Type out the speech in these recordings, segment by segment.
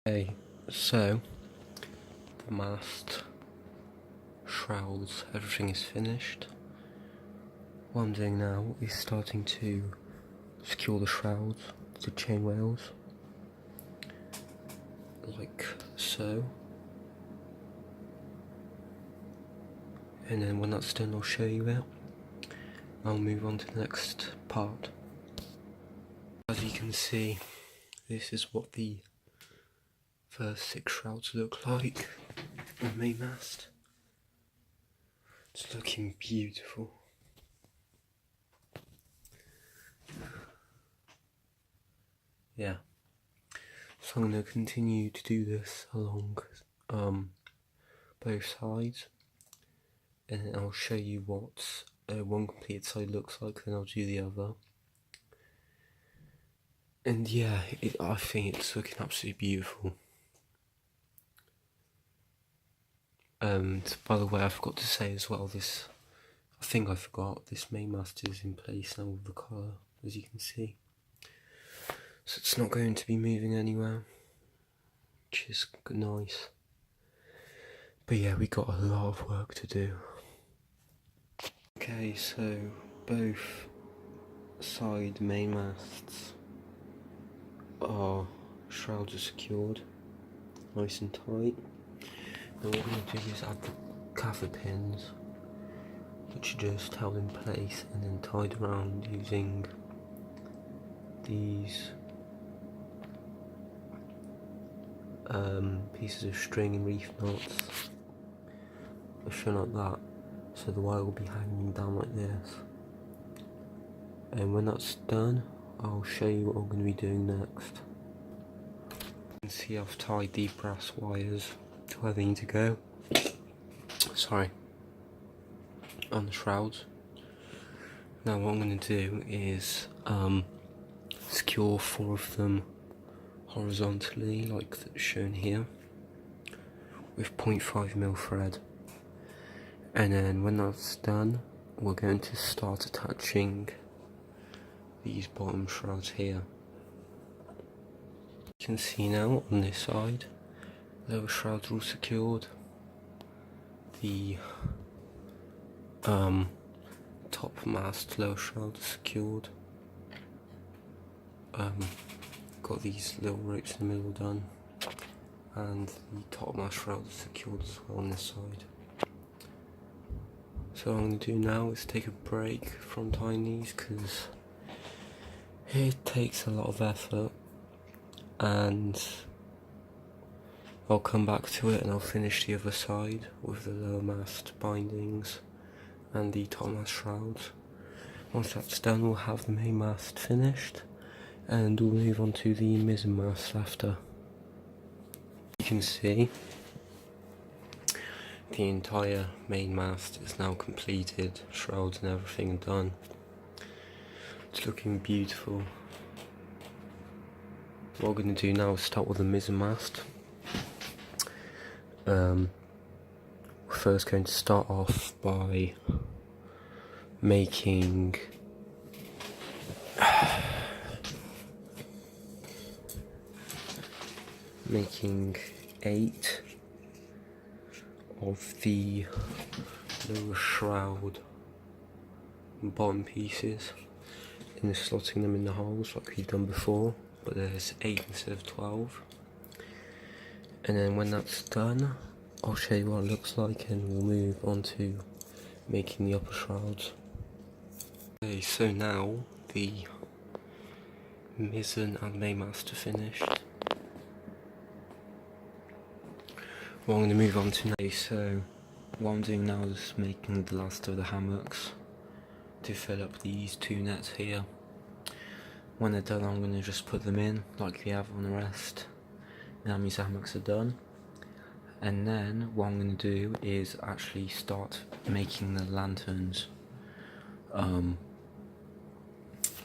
Okay, so the mast, shrouds, everything is finished. What I'm doing now is starting to secure the shrouds to chain rails, like so. And then when that's done, I'll show you it. I'll move on to the next part. As you can see, this is what the first 6 shrouds look like on the mainmast. It's looking beautiful. Yeah. So I'm going to continue to do this along both sides, and then I'll show you what one completed side looks like, then I'll do the other. And yeah, I think it's looking absolutely beautiful. And by the way, I forgot to say as well, this mainmast is in place now with the colour, as you can see. So it's not going to be moving anywhere, which is nice. But yeah, we got a lot of work to do. Okay, so both side mainmasts shrouds are secured, nice and tight. Now what we're going to do is add the cafer pins, which are just held in place and then tied around using these pieces of string and reef knots. They're shown like that, so the wire will be hanging down like this. And when that's done, I'll show you what I'm going to be doing next. You can see I've tied the brass wires to where they need to go. Sorry. On the shrouds. Now what I'm going to do is secure 4 of them horizontally, like shown here, with 0.5mm thread. And then when that's done, we're going to start attaching these bottom shrouds here. You can see now on this side, lower shrouds are all secured. The top mast lower shroud is secured. Got these little ropes in the middle done, and the top mast shroud is secured as well on this side. So what I'm going to do now is take a break from tying these, because it takes a lot of effort, and I'll come back to it and I'll finish the other side with the lower mast bindings and the top mast shrouds. Once that's done, we'll have the main mast finished, and we'll move on to the mizzen mast after. You can see the entire main mast is now completed, shrouds and everything done. It's looking beautiful. What we're going to do now is start with the mizzen mast. We're first going to start off by making making 8 of the lower shroud and bottom pieces, and slotting them in the holes like we've done before, but there's 8 instead of 12. And then when that's done, I'll show you what it looks like, and we'll move on to making the upper shrouds. Okay, so now the mizzen and mainmast are finished. What I'm going to move on to now, so what I'm doing now is making the last of the hammocks to fill up these 2 nets here. When they're done, I'm going to just put them in like we have on the rest, and that means the hammocks are done. And then what I'm going to do is actually start making the lanterns.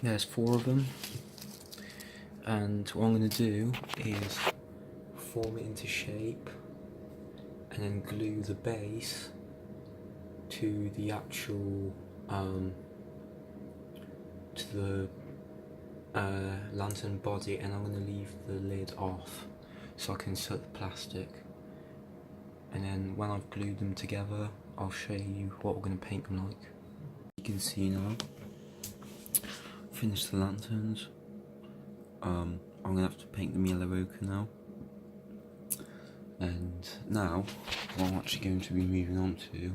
There's 4 of them, and what I'm going to do is form it into shape and then glue the base to the actual to the lantern body, and I'm going to leave the lid off so I can insert the plastic, and then when I've glued them together I'll show you what we're going to paint them like. You can see now, finished the lanterns. I'm going to have to paint them yellow ochre now. And now, what I'm actually going to be moving on to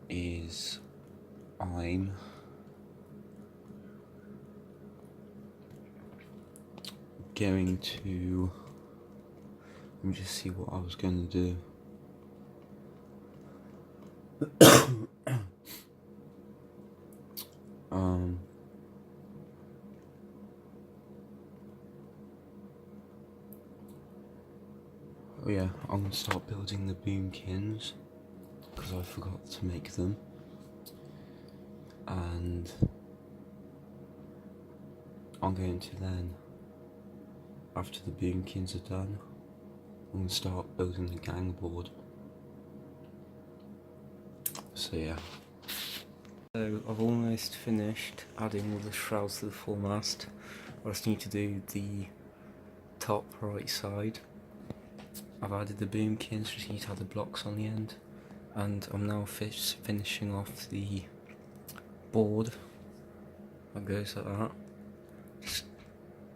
is I'm going to, let me just see what I was going to do. Oh yeah, I'm going to start building the boomkins because I forgot to make them, and I'm going to then, after the boomkins are done, I'm going to start building the gang board. So yeah. So I've almost finished adding all the shrouds to the foremast. I just need to do the top right side. I've added the boomkins, just need to add the blocks on the end, and I'm now finishing off the board. That goes like that.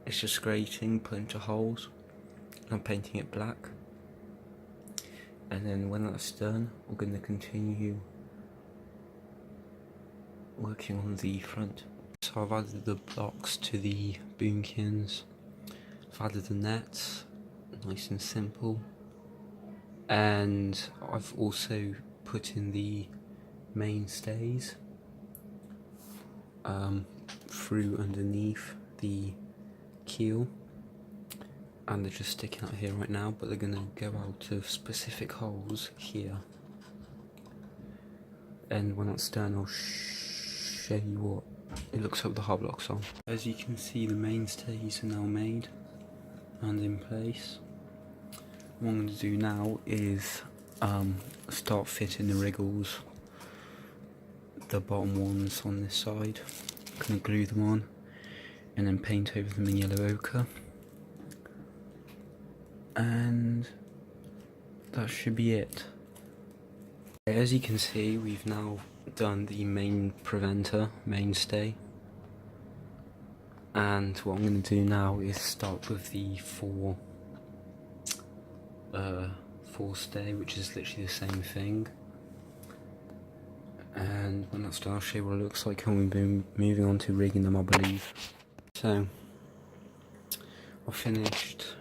It's just grating, put into holes, and I'm painting it black. And then when that's done, we're going to continue working on the front. So I've added the blocks to the boomkins, I've added the nets, nice and simple, and I've also put in the mainstays through underneath the keel, and they're just sticking out here right now, but they're going to go out of specific holes here, and when that's done I'll show you what it looks like with the hard blocks on. As you can see, the mainstays are now made and in place. What I'm going to do now is start fitting the wriggles, the bottom ones on this side. I'm going to glue them on and then paint over them in yellow ochre, and that should be it. As you can see, we've now done the main preventer, mainstay, and what I'm going to do now is start with the forestay, which is literally the same thing, and when that's done I'll show you what it looks like, and we've been moving on to rigging them, I believe. So I finished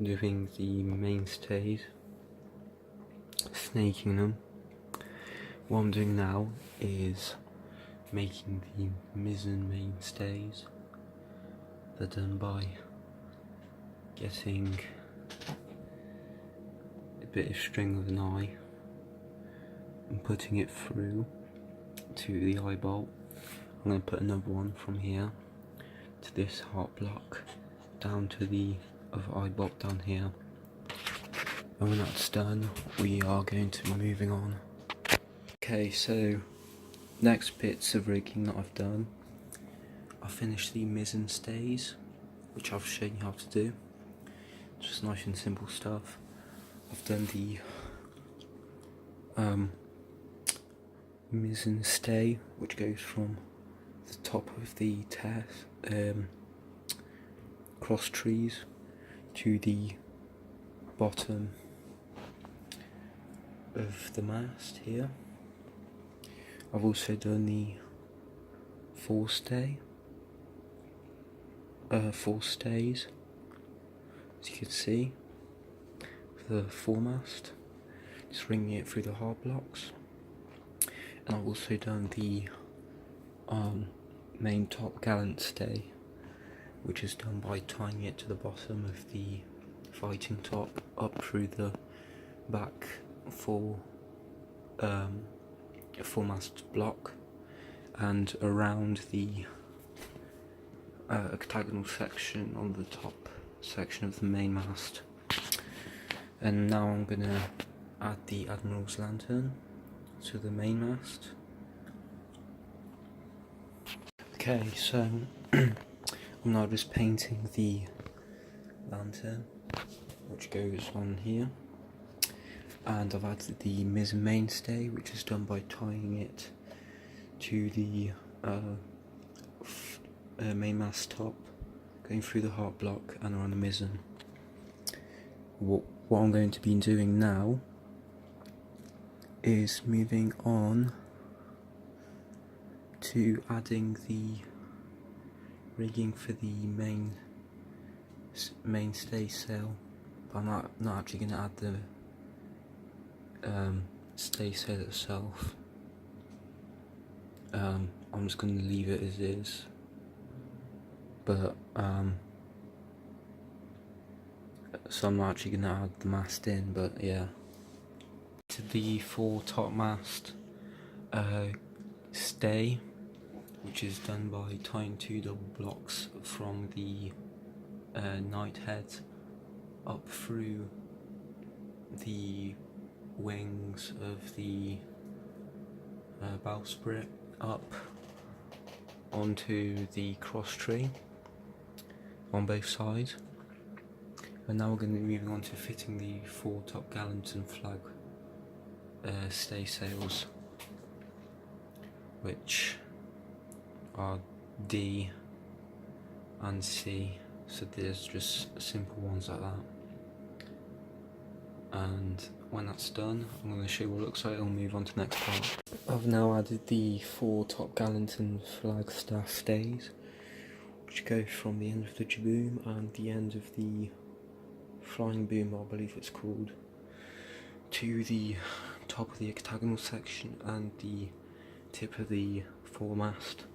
doing the mainstays, snaking them. What I'm doing now is making the mizzen mainstays. They're done by getting a bit of string with an eye and putting it through to the eye bolt. I'm going to put another one from here to this heart block down to the other eye bolt down here, and when that's done we are going to be moving on. Okay, so next bits of rigging that I've done, I finished the mizzen stays, which I've shown you how to do. Just nice and simple stuff. I've done the mizzen stay, which goes from the top of the cross trees to the bottom of the mast here. I've also done the forestay, 4 stays, as you can see, for the foremast, just ringing it through the hard blocks. And I've also done the main top gallant stay, which is done by tying it to the bottom of the fighting top up through the back foremast block and around the octagonal section on the top section of the main mast. And now I'm going to add the Admiral's lantern to the main mast. Okay, so I'm now just painting the lantern, which goes on here, and I've added the mizzen mainstay, which is done by tying it to the mainmast top, going through the heart block and around the mizzen. What I'm going to be doing now is moving on to adding the rigging for the mainstay sail, but I'm not actually going to add the staysail itself. I'm just going to leave it as is, but so I'm not actually going to add the mast in, but yeah. To the fore topmast stay, which is done by tying 2 double blocks from the night head up through the wings of the bowsprit up onto the cross tree on both sides. And now we're going to be moving on to fitting the 4 top gallant and flag stay sails, which are D and C, so there's just simple ones like that. And when that's done, I'm going to show you what it looks like and we'll move on to the next part. I've now added the 4 top gallant and flag staff stays, which go from the end of the jibboom and the end of the flying boom, I believe it's called, to the top of the octagonal section and the tip of the foremast.